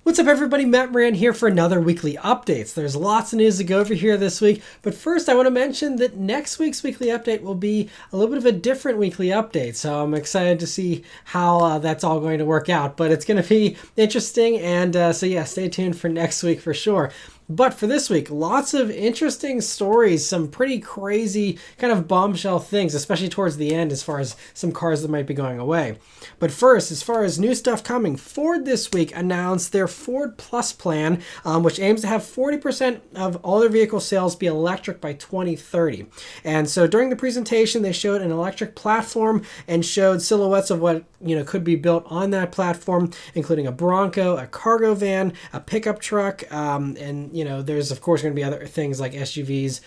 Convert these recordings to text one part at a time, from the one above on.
What's up everybody, Matt Maran here for another weekly updates. There's lots of news to go over here this week, but first I want to mention that next week's weekly update will be a little bit of a different weekly update, so I'm excited to see how that's all going to work out, but it's going to be interesting, and so yeah, stay tuned for next week for sure. But for this week, lots of interesting stories, some pretty crazy kind of bombshell things, especially towards the end as far as some cars that might be going away. But first, as far as new stuff coming, Ford this week announced their Ford Plus plan, which aims to have 40% of all their vehicle sales be electric by 2030. And so during the presentation, they showed an electric platform and showed silhouettes of what could be built on that platform, including a Bronco, a cargo van, a pickup truck, and there's of course going to be other things like SUVs,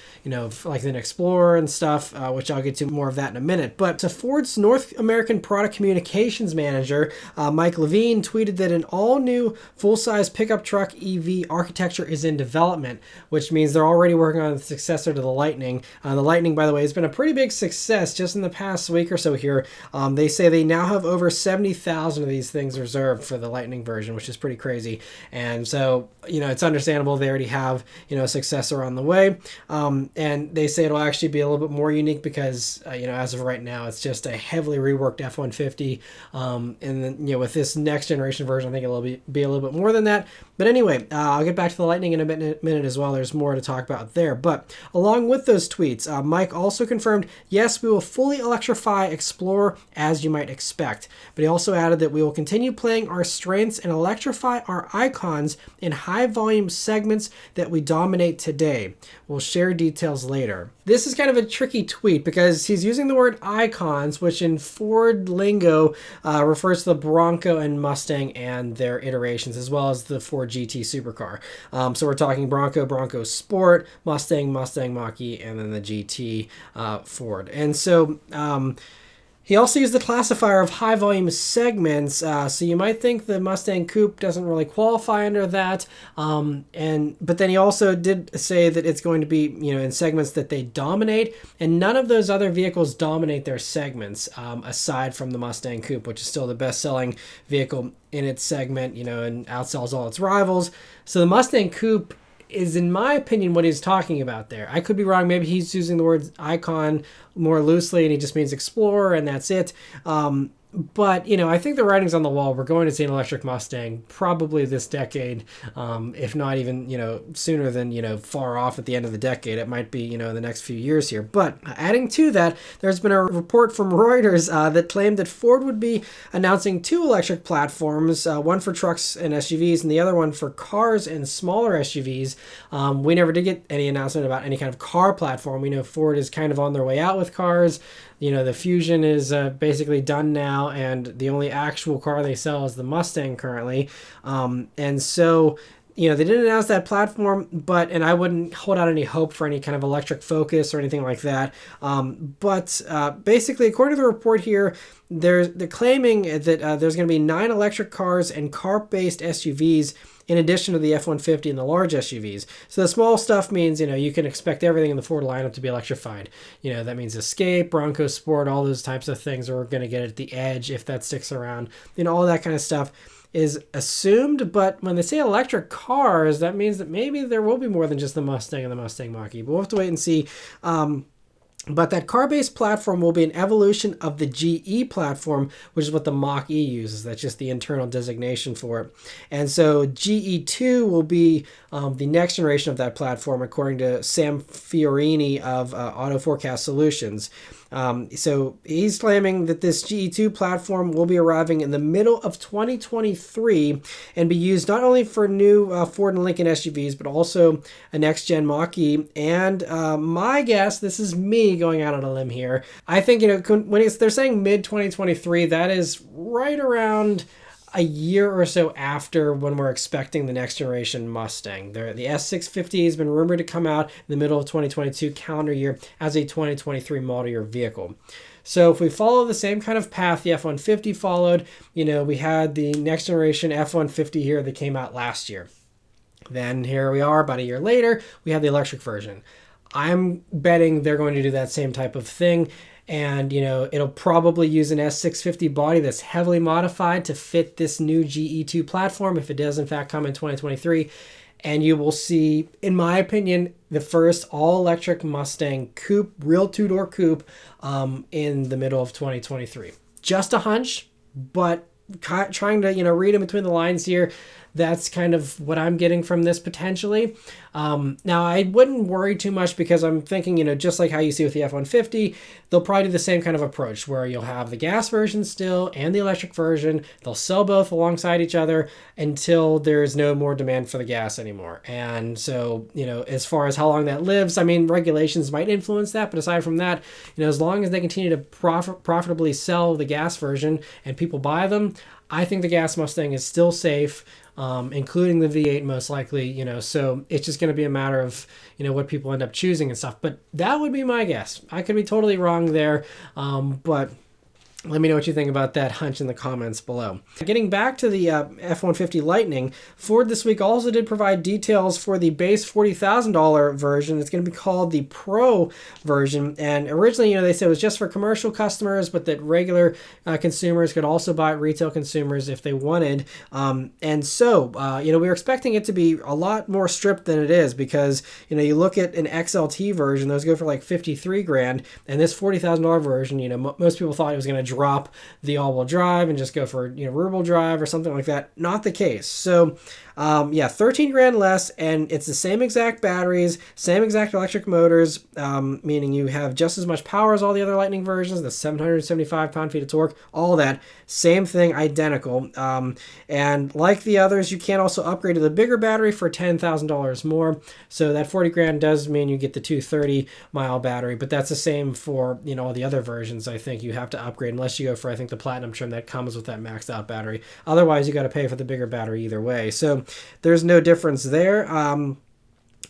like an Explorer and stuff, which I'll get to more of that in a minute. But to Ford's North American product communications manager, Mike Levine, tweeted that an all-new full-size pickup truck EV architecture is in development, which means they're already working on the successor to the Lightning. The Lightning, by the way, has been a pretty big success just in the past week or so here. They say they now have over 70,000 of these things reserved for the Lightning version, which is pretty crazy. And so, it's understandable they already have, a successor on the way. And they say it'll actually be a little bit more unique because, as of right now, it's just a heavily reworked F-150. And then, with this next generation version, I think it'll be a little bit more than that. But anyway, I'll get back to the Lightning in a minute as well. There's more to talk about there. But along with those tweets, Mike also confirmed, yes, we will fully electrify Explorer as you might expect. But he also added that we will continue playing our strengths and electrify our icons in high volume segments that we dominate today. We'll share details later. This is kind of a tricky tweet because he's using the word icons, which in Ford lingo refers to the Bronco and Mustang and their iterations, as well as the Ford GT supercar. So we're talking Bronco, Bronco Sport, Mustang, Mustang Mach-E, and then the GT Ford. And so he also used the classifier of high volume segments, so you might think the Mustang Coupe doesn't really qualify under that, but then he also did say that it's going to be in segments that they dominate, and none of those other vehicles dominate their segments, aside from the Mustang Coupe, which is still the best-selling vehicle in its segment, and outsells all its rivals. So the Mustang Coupe is, in my opinion, what he's talking about there. I could be wrong. Maybe he's using the word icon more loosely and he just means Explorer and that's it. But, I think the writing's on the wall. We're going to see an electric Mustang probably this decade, if not even, sooner than, far off at the end of the decade. It might be, in the next few years here. But adding to that, there's been a report from Reuters that claimed that Ford would be announcing two electric platforms, one for trucks and SUVs and the other one for cars and smaller SUVs. We never did get any announcement about any kind of car platform. We know Ford is kind of on their way out with cars. The Fusion is basically done now, and the only actual car they sell is the Mustang currently. And so, they didn't announce that platform, and I wouldn't hold out any hope for any kind of electric Focus or anything like that. But basically, according to the report here, they're claiming that there's going to be 9 electric cars and car-based SUVs in addition to the F-150 and the large SUVs. So the small stuff means, you can expect everything in the Ford lineup to be electrified. That means Escape, Bronco Sport, all those types of things are going to get at the Edge if that sticks around. All that kind of stuff is assumed, but when they say electric cars, that means that maybe there will be more than just the Mustang and the Mustang Mach-E. But we'll have to wait and see. But that car-based platform will be an evolution of the GE platform, which is what the Mach-E uses. That's just the internal designation for it. And so GE2 will be the next generation of that platform, according to Sam Fiorini of Auto Forecast Solutions. So he's claiming that this GE2 platform will be arriving in the middle of 2023 and be used not only for new Ford and Lincoln SUVs, but also a next-gen Mach-E. And my guess, this is me going out on a limb here, I think, when they're saying mid-2023, that is right around a year or so after when we're expecting the next generation Mustang. The S650 has been rumored to come out in the middle of 2022 calendar year as a 2023 model year vehicle. So if we follow the same kind of path the F-150 followed, we had the next generation F-150 here that came out last year. Then here we are about a year later, we have the electric version. I'm betting they're going to do that same type of thing. And, it'll probably use an S650 body that's heavily modified to fit this new GE2 platform if it does in fact come in 2023. And you will see, in my opinion, the first all-electric Mustang coupe, real two-door coupe, in the middle of 2023. Just a hunch, but trying to, read in between the lines here, that's kind of what I'm getting from this potentially. Now, I wouldn't worry too much because I'm thinking, just like how you see with the F-150, they'll probably do the same kind of approach where you'll have the gas version still and the electric version. They'll sell both alongside each other until there's no more demand for the gas anymore. And so, as far as how long that lives, I mean, regulations might influence that. But aside from that, as long as they continue to profitably sell the gas version and people buy them, I think the gas Mustang is still safe, including the V8 most likely, so it's just going to be a matter of, what people end up choosing and stuff. But that would be my guess. I could be totally wrong there, but let me know what you think about that hunch in the comments below. Getting back to the F-150 Lightning, Ford this week also did provide details for the base $40,000 version. It's going to be called the Pro version. And originally, they said it was just for commercial customers, but that regular consumers could also buy it, retail consumers, if they wanted. And so, we were expecting it to be a lot more stripped than it is because, you look at an XLT version, those go for like 53 grand. And this $40,000 version, most people thought it was going to drop the all-wheel drive and just go for rear-wheel drive or something like that. Not the case. So 13 grand less, and it's the same exact batteries, same exact electric motors, meaning you have just as much power as all the other Lightning versions, the 775 pound-feet of torque, all that, same thing, identical. And like the others, you can also upgrade to the bigger battery for $10,000 more. So that 40 grand does mean you get the 230-mile battery, but that's the same for all the other versions. I think you have to upgrade unless you go for, I think, the Platinum trim that comes with that maxed out battery. Otherwise, you got to pay for the bigger battery either way. So there's no difference there.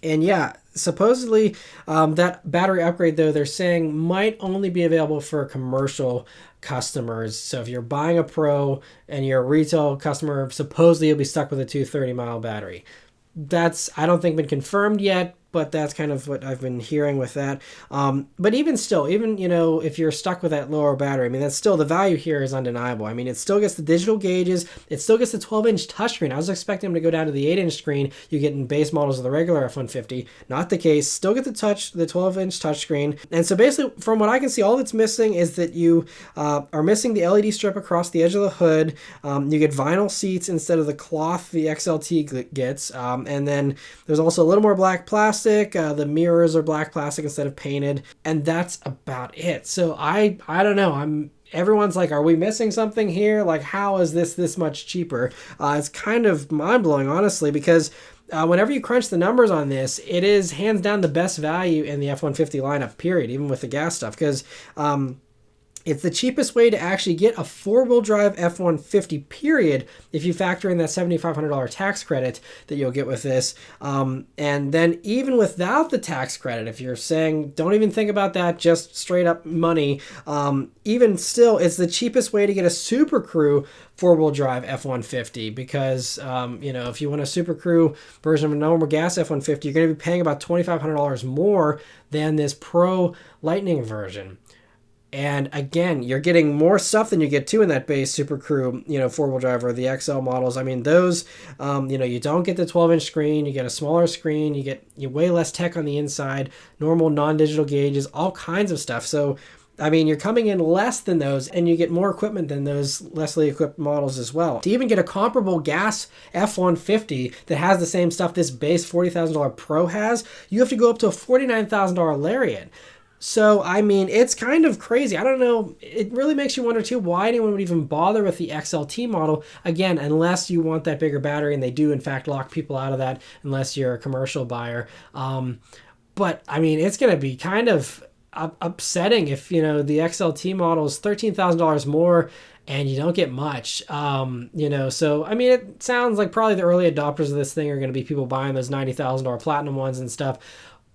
And yeah, supposedly that battery upgrade, though, they're saying might only be available for commercial customers. So if you're buying a Pro and you're a retail customer, supposedly you'll be stuck with a 230-mile battery. That's, I don't think, been confirmed yet, but that's kind of what I've been hearing with that. But even still, if you're stuck with that lower battery, I mean, that's still, the value here is undeniable. I mean, it still gets the digital gauges. It still gets the 12-inch touchscreen. I was expecting them to go down to the 8-inch screen you get in base models of the regular F-150. Not the case. Still get the 12-inch touchscreen. And so basically, from what I can see, all that's missing is that you are missing the LED strip across the edge of the hood. You get vinyl seats instead of the cloth the XLT gets. And then there's also a little more black plastic. The mirrors are black plastic instead of painted, and that's about it. So I don't know. Everyone's like, are we missing something here? Like, how is this much cheaper? It's kind of mind-blowing, honestly, because whenever you crunch the numbers on this, it is hands down the best value in the F-150 lineup, period, even with the gas stuff, because it's the cheapest way to actually get a four-wheel drive F-150, period, if you factor in that $7,500 tax credit that you'll get with this. And then even without the tax credit, if you're saying don't even think about that, just straight up money, even still, it's the cheapest way to get a Super Crew four-wheel drive F-150 because, if you want a Super Crew version of a normal gas F-150, you're going to be paying about $2,500 more than this Pro Lightning version. And again, you're getting more stuff than you get to in that base Super Crew, four-wheel drive or the XL models. I mean, those, you don't get the 12-inch screen. You get a smaller screen. You get way less tech on the inside, normal non-digital gauges, all kinds of stuff. So, I mean, you're coming in less than those, and you get more equipment than those lessly equipped models as well. To even get a comparable gas F-150 that has the same stuff this base $40,000 Pro has, you have to go up to a $49,000 Lariat. So, I mean, it's kind of crazy. I don't know. It really makes you wonder, too, why anyone would even bother with the XLT model. Again, unless you want that bigger battery, and they do, in fact, lock people out of that unless you're a commercial buyer. But, I mean, it's going to be kind of upsetting if, the XLT model is $13,000 more and you don't get much. So, I mean, it sounds like probably the early adopters of this thing are going to be people buying those $90,000 Platinum ones and stuff.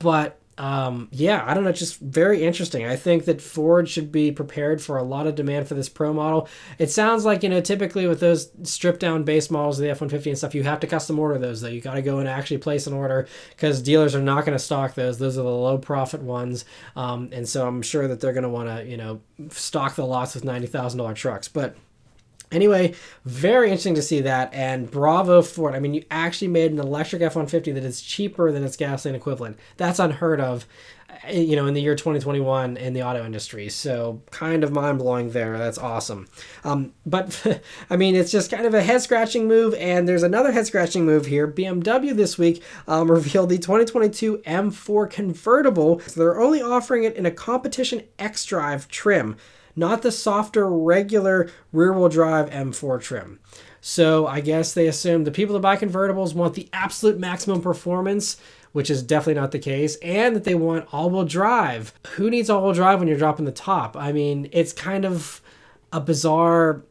But Yeah, I don't know, just very interesting. I think that Ford should be prepared for a lot of demand for this Pro model. It sounds like, tyically with those stripped down base models of the F-150 and stuff, you have to custom order those, though. You got to go and actually place an order because dealers are not going to stock those. Those are the low profit ones. And so I'm sure that they're going to want to, stock the lots with $90,000 trucks. But anyway, very interesting to see that, and bravo Ford. I mean, you actually made an electric F-150 that is cheaper than its gasoline equivalent. That's unheard of, in the year 2021 in the auto industry. So kind of mind-blowing there. That's awesome. But, I mean, it's just kind of a head-scratching move, and there's another head-scratching move here. BMW this week revealed the 2022 M4 Convertible. So they're only offering it in a Competition X-Drive trim, not the softer, regular rear-wheel drive M4 trim. So I guess they assume the people that buy convertibles want the absolute maximum performance, which is definitely not the case, and that they want all-wheel drive. Who needs all-wheel drive when you're dropping the top? I mean, it's kind of a bizarre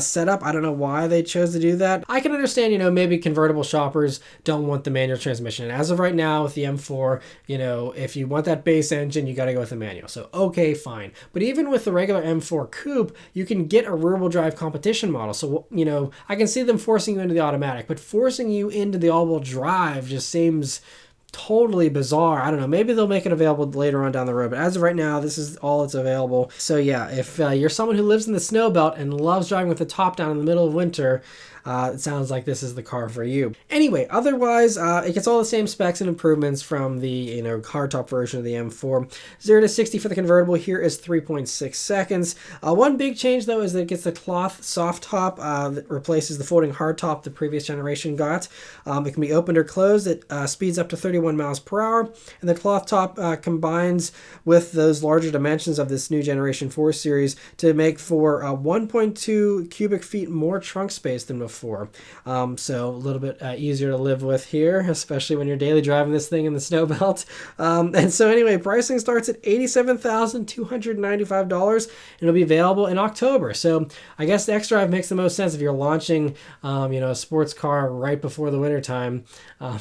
setup. I don't know why they chose to do that. I can understand, maybe convertible shoppers don't want the manual transmission. And as of right now with the M4, if you want that base engine, you got to go with the manual. So, okay, fine. But even with the regular M4 Coupe, you can get a rear-wheel drive competition model. So, I can see them forcing you into the automatic, but forcing you into the all-wheel drive just seems totally bizarre. I don't know. Maybe they'll make it available later on down the road, but as of right now, this is all that's available. So yeah, if you're someone who lives in the snow belt and loves driving with the top down in the middle of winter, it sounds like this is the car for you. Anyway, otherwise, it gets all the same specs and improvements from the hardtop version of the M4. 0 to 60 for the convertible here is 3.6 seconds. One big change though is that it gets the cloth soft top that replaces the folding hardtop the previous generation got. It can be opened or closed. It speeds up to 31 miles per hour, and the cloth top combines with those larger dimensions of this new generation 4 Series to make for 1.2 cubic feet more trunk space than before. So a little bit easier to live with here, especially when you're daily driving this thing in the snow belt. And so anyway, pricing starts at $87,295, and it'll be available in October. So I guess the X-Drive makes the most sense if you're launching, a sports car right before the wintertime.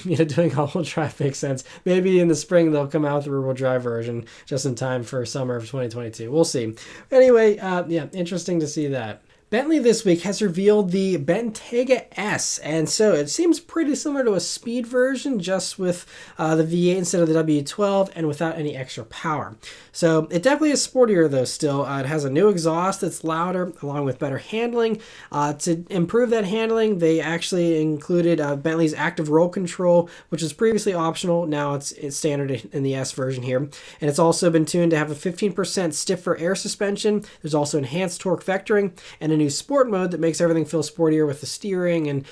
Doing all-wheel drive makes sense. Maybe in the spring they'll come out with a rear-wheel drive version just in time for summer of 2022. We'll see. Anyway, yeah, interesting to see that. Bentley this week has revealed the Bentayga S, and so it seems pretty similar to a speed version, just with the V8 instead of the W12 and without any extra power. So it definitely is sportier though still. It has a new exhaust that's louder along with better handling. To improve that handling, they actually included Bentley's active roll control, which was previously optional. Now it's standard in the S version here. And it's also been tuned to have a 15% stiffer air suspension. There's also enhanced torque vectoring and a new sport mode that makes everything feel sportier with the steering and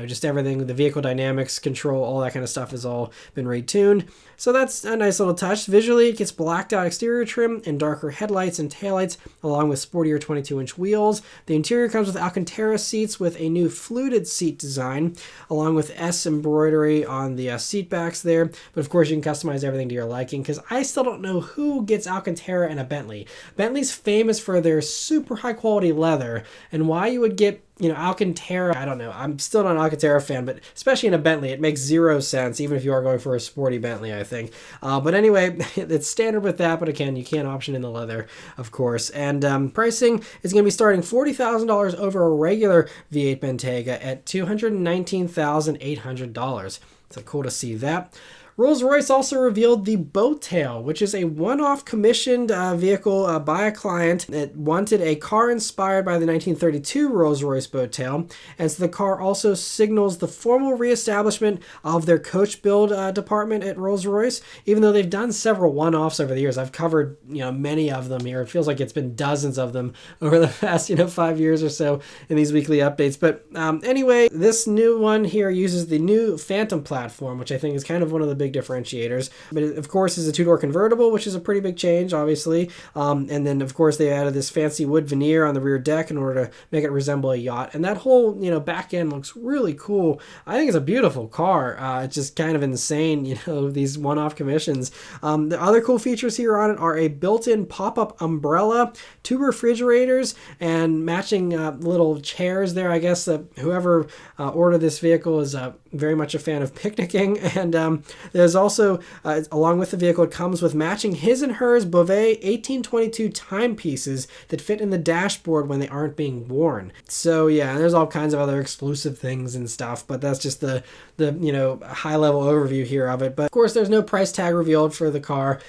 just everything, the vehicle dynamics control, all that kind of stuff has all been retuned. So that's a nice little touch. Visually, it gets blacked out exterior trim and darker headlights and taillights along with sportier 22-inch wheels. The interior comes with Alcantara seats with a new fluted seat design along with S embroidery on the seat backs there. But of course, you can customize everything to your liking because I still don't know who gets Alcantara in a Bentley. Bentley's famous for their super high quality leather, and why you would get Alcantara, I don't know. I'm still not an Alcantara fan, but especially in a Bentley, it makes zero sense, even if you are going for a sporty Bentley, I think. But anyway, it's standard with that, but again, you can't option in the leather, of course. And pricing is going to be starting $40,000 over a regular V8 Bentayga at $219,800. So cool to see that. Rolls-Royce also revealed the Boat Tail, which is a one-off commissioned vehicle by a client that wanted a car inspired by the 1932 Rolls-Royce Boat Tail. And so the car also signals the formal reestablishment of their coach build department at Rolls-Royce, even though they've done several one-offs over the years. I've covered many of them here. It feels like it's been dozens of them over the past 5 years or so in these weekly updates. But anyway, this new one here uses the new Phantom platform, which I think is kind of one of the big differentiators. But it, of course, is a two-door convertible, which is a pretty big change, obviously. And then, of course, they added this fancy wood veneer on the rear deck in order to make it resemble a yacht. And that whole, back end looks really cool. I think it's a beautiful car. It's just kind of insane, these one-off commissions. The other cool features here on it are a built-in pop-up umbrella, 2 refrigerators, and matching little chairs there. I guess whoever ordered this vehicle is very much a fan of picnicking. And There's also, along with the vehicle, it comes with matching his and hers Beauvais 1822 timepieces that fit in the dashboard when they aren't being worn. So yeah, there's all kinds of other exclusive things and stuff, but that's just the high level overview here of it. But of course, there's no price tag revealed for the car.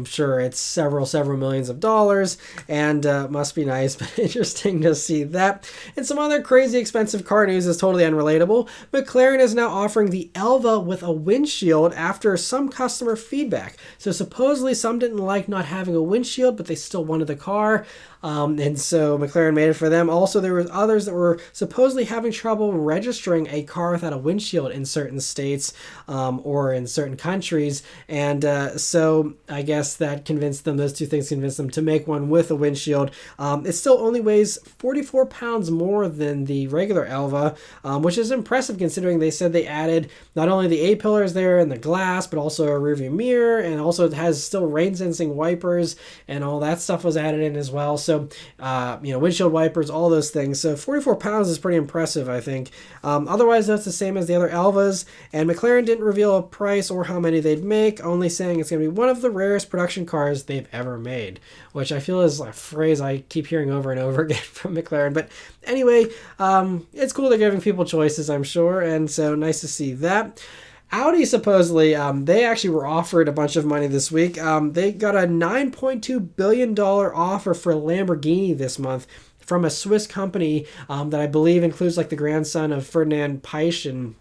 Sure, it's several millions of dollars, and must be nice, but interesting to see that. And some other crazy expensive car news is totally unrelatable. McLaren is now offering the Elva with a windshield after some customer feedback. So supposedly some didn't like not having a windshield, but they still wanted the car. And so McLaren made it for them. Also, there was others that were supposedly having trouble registering a car without a windshield in certain states or in certain countries. And so I guess that convinced them, those two things convinced them to make one with a windshield. It still only weighs 44 pounds more than the regular Elva, which is impressive considering they said they added not only the A-pillars there and the glass, but also a rearview mirror, and also it has still rain-sensing wipers, and all that stuff was added in as well. So, windshield wipers, all those things. So 44 pounds is pretty impressive, I think. Otherwise, that's the same as the other Elvas, and McLaren didn't reveal a price or how many they'd make, only saying it's going to be one of the rarest production cars they've ever made, which I feel is a phrase I keep hearing over and over again from McLaren. But anyway, it's cool they're giving people choices, I'm sure, and so nice to see that. Audi supposedly, they actually were offered a bunch of money this week. They got a $9.2 billion offer for Lamborghini this month from a Swiss company that I believe includes like the grandson of Ferdinand Piëch and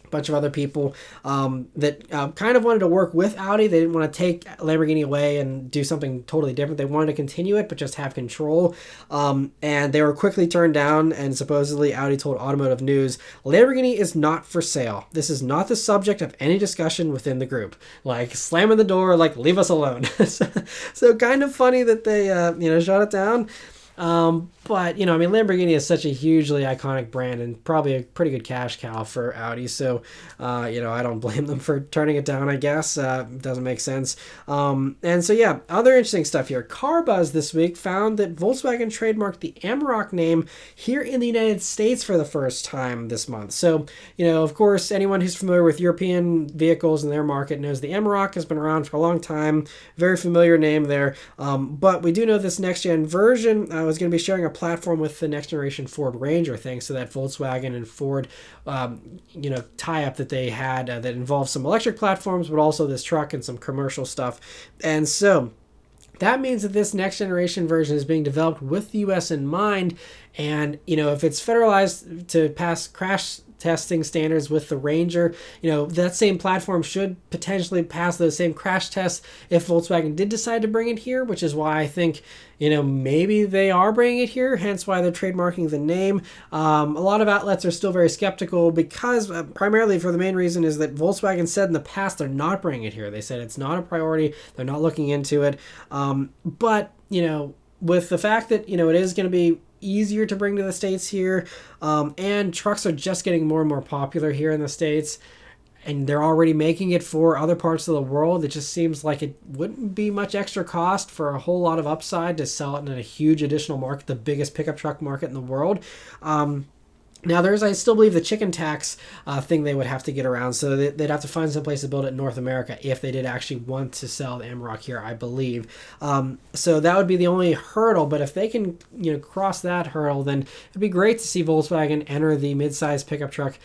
a bunch of other people that kind of wanted to work with Audi. They didn't want to take Lamborghini away and do something totally different. They wanted to continue it, but just have control. And they were quickly turned down, and supposedly Audi told Automotive News, Lamborghini is not for sale. This is not the subject of any discussion within the group. Like, slamming the door, like, leave us alone. So kind of funny that they, shut it down. But, Lamborghini is such a hugely iconic brand and probably a pretty good cash cow for Audi. So, I don't blame them for turning it down, I guess. It doesn't make sense. And so, yeah, other interesting stuff here. CarBuzz this week found that Volkswagen trademarked the Amarok name here in the United States for the first time this month. So, of course, anyone who's familiar with European vehicles and their market knows the Amarok has been around for a long time. Very familiar name there. But we do know this next-gen version was going to be sharing a platform with the next generation Ford Ranger, thanks to that Volkswagen and Ford tie-up that they had that involved some electric platforms, but also this truck and some commercial stuff. And so that means that this next generation version is being developed with the US in mind. And if it's federalized to pass crash testing standards with the Ranger, that same platform should potentially pass those same crash tests if Volkswagen did decide to bring it here, which is why I think maybe they are bringing it here, hence why they're trademarking the name. A lot of outlets are still very skeptical because primarily for the main reason is that Volkswagen said in the past they're not bringing it here. They said it's not a priority. They're not looking into it. But with the fact that, it is going to be easier to bring to the States here, and trucks are just getting more and more popular here in the States, and they're already making it for other parts of the world, it just seems like it wouldn't be much extra cost for a whole lot of upside to sell it in a huge additional market, the biggest pickup truck market in the world. Now, I still believe the chicken tax thing they would have to get around, so they'd have to find some place to build it in North America if they did actually want to sell the Amarok here, I believe. So that would be the only hurdle, but if they can cross that hurdle, then it'd be great to see Volkswagen enter the mid-size pickup truck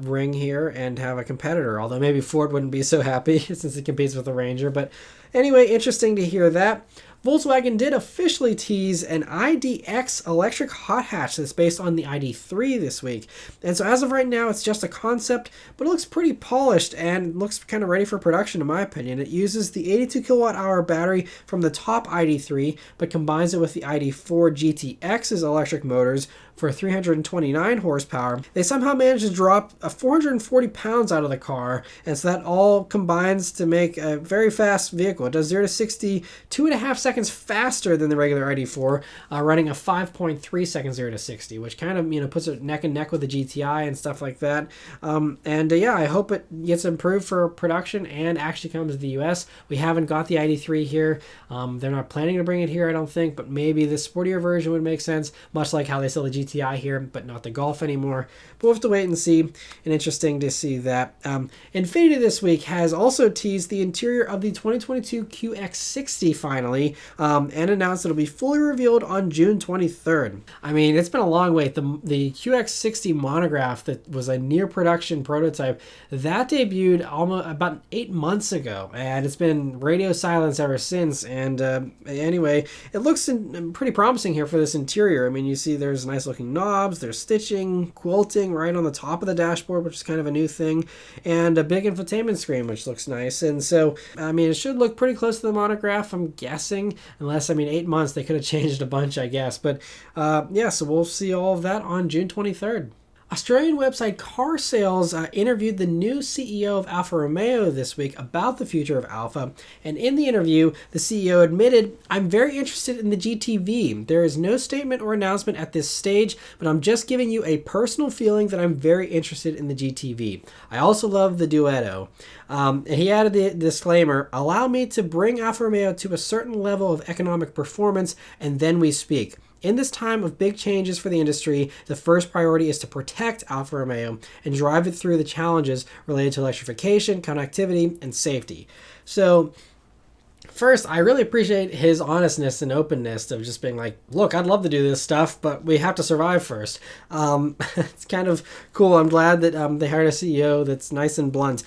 ring here and have a competitor, although maybe Ford wouldn't be so happy since it competes with the Ranger. But anyway, interesting to hear that. Volkswagen did officially tease an ID.X electric hot hatch that's based on the ID.3 this week. And so as of right now, it's just a concept, but it looks pretty polished and looks kind of ready for production in my opinion. It uses the 82 kilowatt hour battery from the top ID.3, but combines it with the ID.4 GTX's electric motors for 329 horsepower. They somehow managed to drop 440 pounds out of the car, and so that all combines to make a very fast vehicle. It does 0 to 60 2.5 seconds faster than the regular ID.4, running a 5.3 seconds 0 to 60, which kind of puts it neck and neck with the GTI and stuff like that. Yeah, I hope it gets improved for production and actually comes to the US. We haven't got the ID.3 here. They're not planning to bring it here, I don't think, but maybe the sportier version would make sense, much like how they sell the GTI GTI here, but not the Golf anymore. But we'll have to wait and see, and interesting to see that. Infiniti this week has also teased the interior of the 2022 QX60 finally, and announced it'll be fully revealed on June 23rd. I mean, it's been a long wait. The QX60 monograph that was a near production prototype, that debuted almost about 8 months ago, and it's been radio silence ever since. And anyway, it looks pretty promising here for this interior. I mean, you see there's nice looking knobs, there's stitching, quilting right on the top of the dashboard, which is kind of a new thing, and a big infotainment screen, which looks nice. And so, I mean, it should look pretty close to the monograph, I'm guessing, unless, I mean, 8 months, they could have changed a bunch, I guess. But yeah, so we'll see all of that on June 23rd. Australian website Car Sales interviewed the new CEO of Alfa Romeo this week about the future of Alfa, and in the interview, the CEO admitted, "I'm very interested in the GTV. There is no statement or announcement at this stage, but I'm just giving you a personal feeling that I'm very interested in the GTV. I also love the Duetto." And he added the disclaimer, "Allow me to bring Alfa Romeo to a certain level of economic performance, and then we speak. In this time of big changes for the industry, the first priority is to protect Alfa Romeo and drive it through the challenges related to electrification, connectivity, and safety." So first, I really appreciate his honestness and openness of just being like, look, I'd love to do this stuff, but we have to survive first. It's kind of cool. I'm glad that they hired a CEO that's nice and blunt.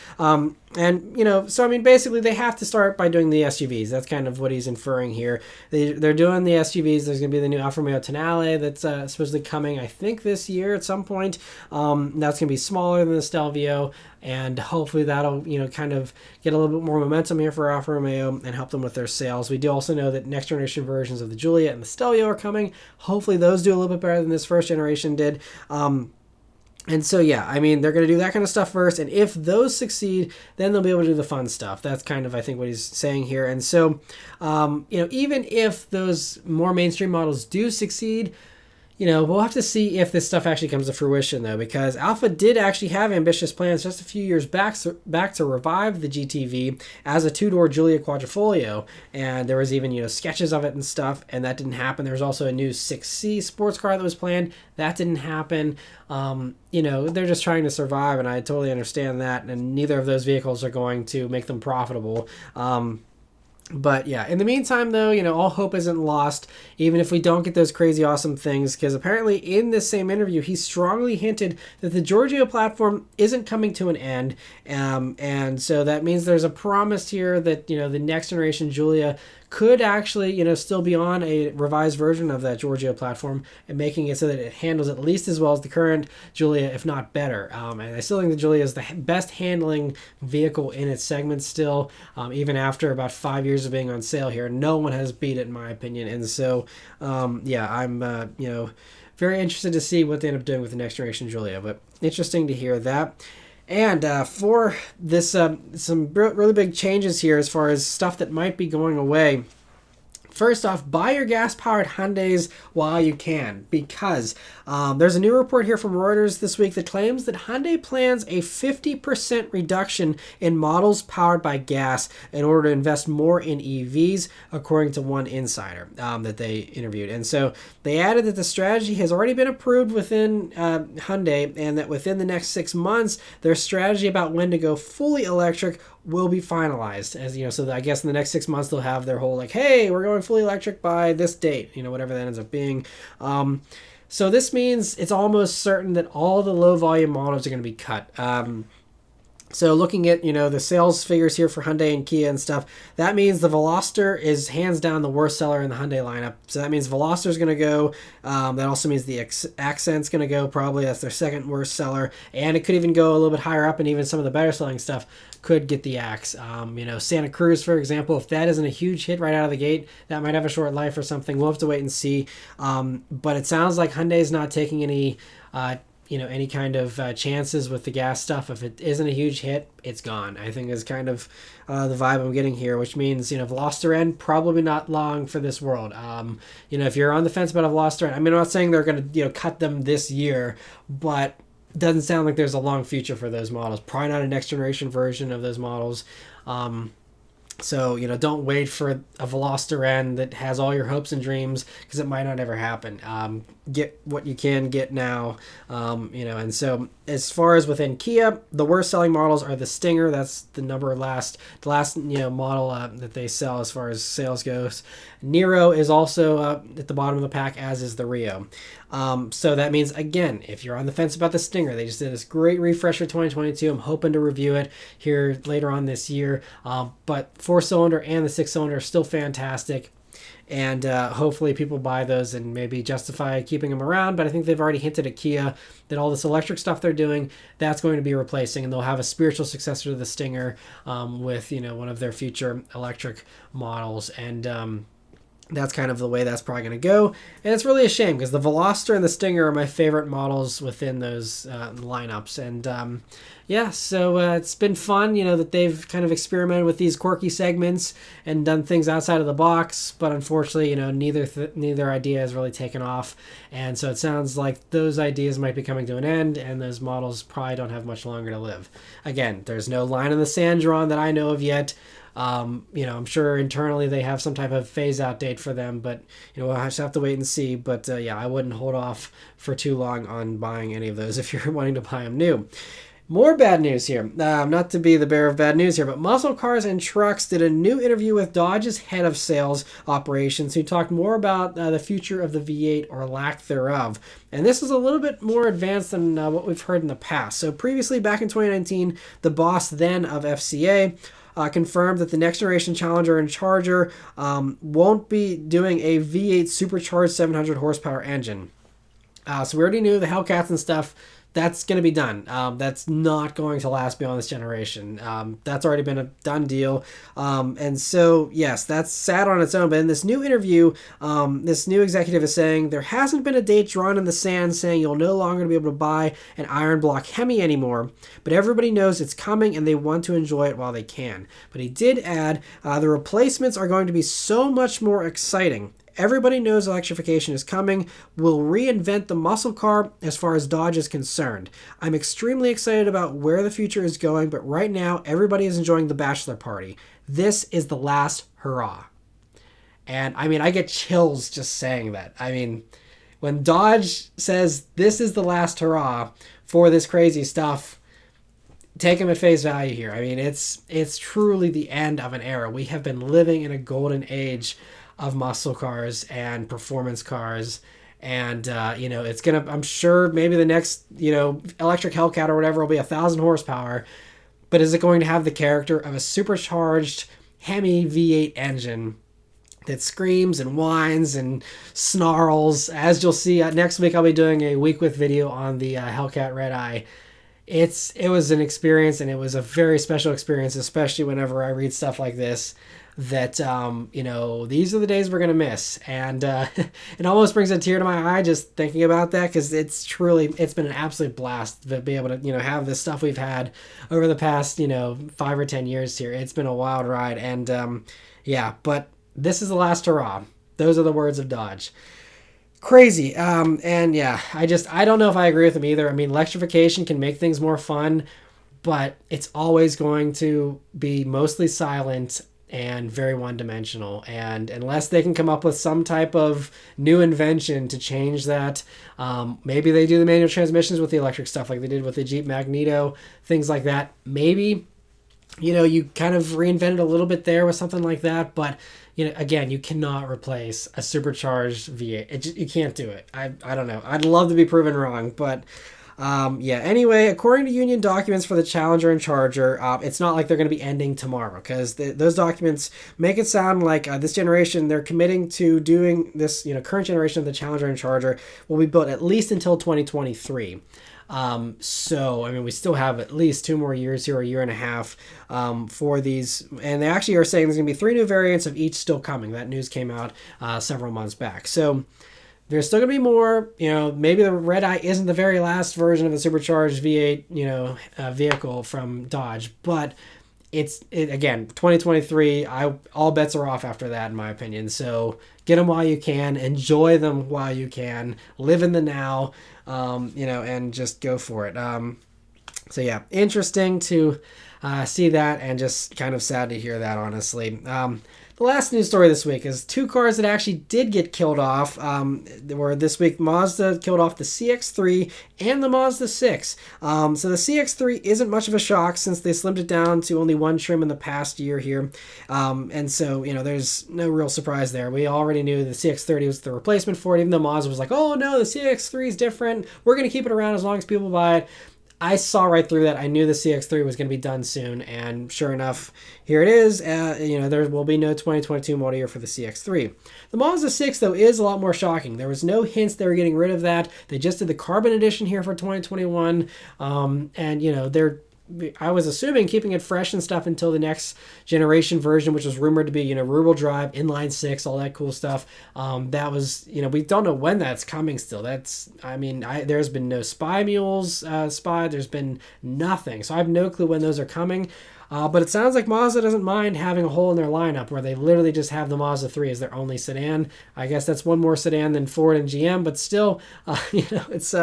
And, you know, so, I mean, basically they have to start by doing the SUVs. That's kind of what he's inferring here. They're doing the SUVs. There's going to be the new Alfa Romeo Tonale that's supposedly coming, I think, this year at some point. That's going to be smaller than the Stelvio, and hopefully that'll, you know, kind of get a little bit more momentum here for Alfa Romeo and help them with their sales. We do also know that next generation versions of the Giulia and the Stelvio are coming. Hopefully those do a little bit better than this first generation did. And so, yeah, I mean, they're going to do that kind of stuff first. And if those succeed, then they'll be able to do the fun stuff. That's kind of, I think, what he's saying here. And so, you know, even if those more mainstream models do succeed, you know, we'll have to see if this stuff actually comes to fruition, though, because Alfa did actually have ambitious plans just a few years back to revive the GTV as a two-door Giulia Quadrifoglio, and there was even, you know, sketches of it and stuff, and that didn't happen. There was also a new 6C sports car that was planned. That didn't happen. You know, they're just trying to survive, and I totally understand that, and neither of those vehicles are going to make them profitable. But yeah, in the meantime, though, you know, all hope isn't lost, even if we don't get those crazy awesome things, because apparently in this same interview, he strongly hinted that the Giorgio platform isn't coming to an end. And so that means there's a promise here that, you know, the next generation Giulia could actually, you know, still be on a revised version of that Giorgio platform and making it so that it handles at least as well as the current Giulia, if not better. And I still think the Giulia is the best handling vehicle in its segment still, even after about 5 years of being on sale here. No one has beat it, in my opinion. And so, yeah, I'm, you know, very interested to see what they end up doing with the next generation Giulia, but interesting to hear that. And for this, some really big changes here as far as stuff that might be going away. First off, buy your gas-powered Hyundais while you can, because there's a new report here from Reuters this week that claims that Hyundai plans a 50% reduction in models powered by gas in order to invest more in EVs, according to one insider that they interviewed. And so they added that the strategy has already been approved within Hyundai, and that within the next 6 months, their strategy about when to go fully electric will be finalized. As you know, so I guess in the next 6 months they'll have their whole like, hey, we're going fully electric by this date, you know, whatever that ends up being. So this means it's almost certain that all the low volume models are going to be cut. So looking at, you know, the sales figures here for Hyundai and Kia and stuff, that means the Veloster is hands down the worst seller in the Hyundai lineup. So that means Veloster is going to go. That also means the Accent's going to go probably. That's their second worst seller. And it could even go a little bit higher up, and even some of the better selling stuff could get the axe. You know, Santa Cruz, for example, if that isn't a huge hit right out of the gate, that might have a short life or something. We'll have to wait and see. But it sounds like Hyundai's not taking any you know, any kind of chances with the gas stuff. If it isn't a huge hit, it's gone, I think is kind of the vibe I'm getting here, which means, you know, Veloster N, probably not long for this world. You know, if you're on the fence about a Veloster N, I mean, I'm not saying they're going to, you know, cut them this year, but it doesn't sound like there's a long future for those models. Probably not a next generation version of those models. So, don't wait for a Veloster end that has all your hopes and dreams, because it might not ever happen. Get what you can get now, and so as far as within Kia, the worst selling models are the Stinger. That's the last model that they sell as far as sales goes. Niro is also at the bottom of the pack, as is the Rio. So that means, again, if you're on the fence about the Stinger, they just did this great refresh for 2022. I'm hoping to review it here later on this year. But 4-cylinder and the 6-cylinder are still fantastic. And hopefully people buy those and maybe justify keeping them around. But I think they've already hinted at Kia that all this electric stuff they're doing, that's going to be replacing. And they'll have a spiritual successor to the Stinger with, one of their future electric models. And that's kind of the way that's probably going to go. And it's really a shame, because the Veloster and the Stinger are my favorite models within those lineups. And so it's been fun, that they've kind of experimented with these quirky segments and done things outside of the box. But unfortunately, neither idea has really taken off. And so it sounds like those ideas might be coming to an end, and those models probably don't have much longer to live. Again, there's no line in the sand drawn that I know of yet. I'm sure internally they have some type of phase out date for them, but we'll just have to wait and see. But I wouldn't hold off for too long on buying any of those if you're wanting to buy them new. More bad news here. Not to be the bearer of bad news here, but Muscle Cars and Trucks did a new interview with Dodge's head of sales operations, who talked more about the future of the V8 or lack thereof. And this is a little bit more advanced than what we've heard in the past. So previously, back in 2019, the boss then of FCA confirmed that the next generation Challenger and Charger won't be doing a V8 supercharged 700 horsepower engine. So we already knew the Hellcats and stuff. That's going to be done. That's not going to last beyond this generation. That's already been a done deal. And so, yes, that's sad on its own. But in this new interview, this new executive is saying there hasn't been a date drawn in the sand saying you'll no longer be able to buy an iron block Hemi anymore. But everybody knows it's coming and they want to enjoy it while they can. But he did add the replacements are going to be so much more exciting. Everybody knows electrification is coming. We'll reinvent the muscle car as far as Dodge is concerned. I'm extremely excited about where the future is going, but right now everybody is enjoying the bachelor party. This is the last hurrah. And I get chills just saying that. When Dodge says this is the last hurrah for this crazy stuff, take them at face value here. It's truly the end of an era. We have been living in a golden age of muscle cars and performance cars, and it's gonna, I'm sure maybe the next electric Hellcat or whatever will be 1,000 horsepower, but is it going to have the character of a supercharged Hemi V8 engine that screams and whines and snarls? As you'll see, next week I'll be doing a week with video on the Hellcat Red Eye. It was an experience, and it was a very special experience, especially whenever I read stuff like this, that these are the days we're gonna miss. And it almost brings a tear to my eye just thinking about that, because it's been an absolute blast to be able to have this stuff we've had over the past 5 or 10 years here. It's been a wild ride, and but this is the last hurrah. Those are the words of Dodge. Crazy. I don't know if I agree with them either. Electrification can make things more fun, but it's always going to be mostly silent and very one-dimensional. And unless they can come up with some type of new invention to change that, maybe they do the manual transmissions with the electric stuff like they did with the Jeep Magneto, things like that. Maybe, you kind of reinvented a little bit there with something like that, but again, you cannot replace a supercharged V8. You can't do it. I don't know. I'd love to be proven wrong, but anyway, according to union documents for the Challenger and Charger, it's not like they're going to be ending tomorrow, because those documents make it sound like this generation, they're committing to doing this, current generation of the Challenger and Charger will be built at least until 2023. We still have at least 2 more years here, a year and a half for these, and they actually are saying there's going to be 3 new variants of each still coming. That news came out several months back. So there's still going to be more. Maybe the Red Eye isn't the very last version of the supercharged V8 vehicle from Dodge, but again, 2023, all bets are off after that, in my opinion. So get them while you can, enjoy them while you can, live in the now, and just go for it. So yeah, interesting to see that, and just kind of sad to hear that, honestly. The last news story this week is two cars that actually did get killed off. Were this week Mazda killed off the CX-3 and the Mazda6. So the CX-3 isn't much of a shock since they slimmed it down to only one trim in the past year here. And so, there's no real surprise there. We already knew the CX-30 was the replacement for it, even though Mazda was like, oh no, the CX-3 is different. We're going to keep it around as long as people buy it. I saw right through that. I knew the CX-3 was going to be done soon, and sure enough, here it is. There will be no 2022 model year for the CX-3. The Mazda 6, though, is a lot more shocking. There was no hints they were getting rid of that. They just did the carbon edition here for 2021, I was assuming keeping it fresh and stuff until the next generation version, which was rumored to be, rear-wheel drive, inline six, all that cool stuff. That was, we don't know when that's coming still. There's been no spy mules spy. There's been nothing. So I have no clue when those are coming. But it sounds like Mazda doesn't mind having a hole in their lineup where they literally just have the Mazda 3 as their only sedan. I guess that's one more sedan than Ford and GM, but still, it's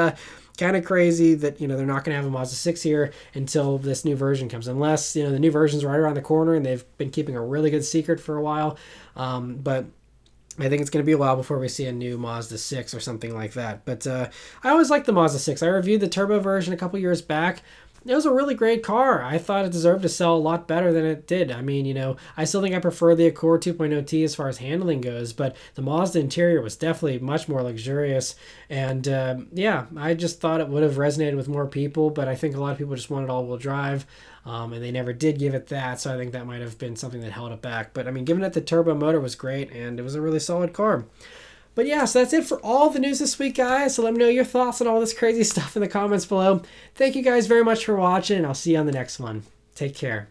kind of crazy that they're not going to have a Mazda 6 here until this new version comes, unless the new version's right around the corner and they've been keeping a really good secret for a while. But I think it's going to be a while before we see a new Mazda 6 or something like that. But I always liked the Mazda 6. I reviewed the turbo version a couple years back. It was a really great car. I thought it deserved to sell a lot better than it did. I still think I prefer the Accord 2.0T as far as handling goes, but the Mazda interior was definitely much more luxurious. And I just thought it would have resonated with more people, but I think a lot of people just wanted all-wheel drive, and they never did give it that, so I think that might have been something that held it back. But giving it the turbo motor was great, and it was a really solid car. But yeah, so that's it for all the news this week, guys. So let me know your thoughts on all this crazy stuff in the comments below. Thank you guys very much for watching, and I'll see you on the next one. Take care.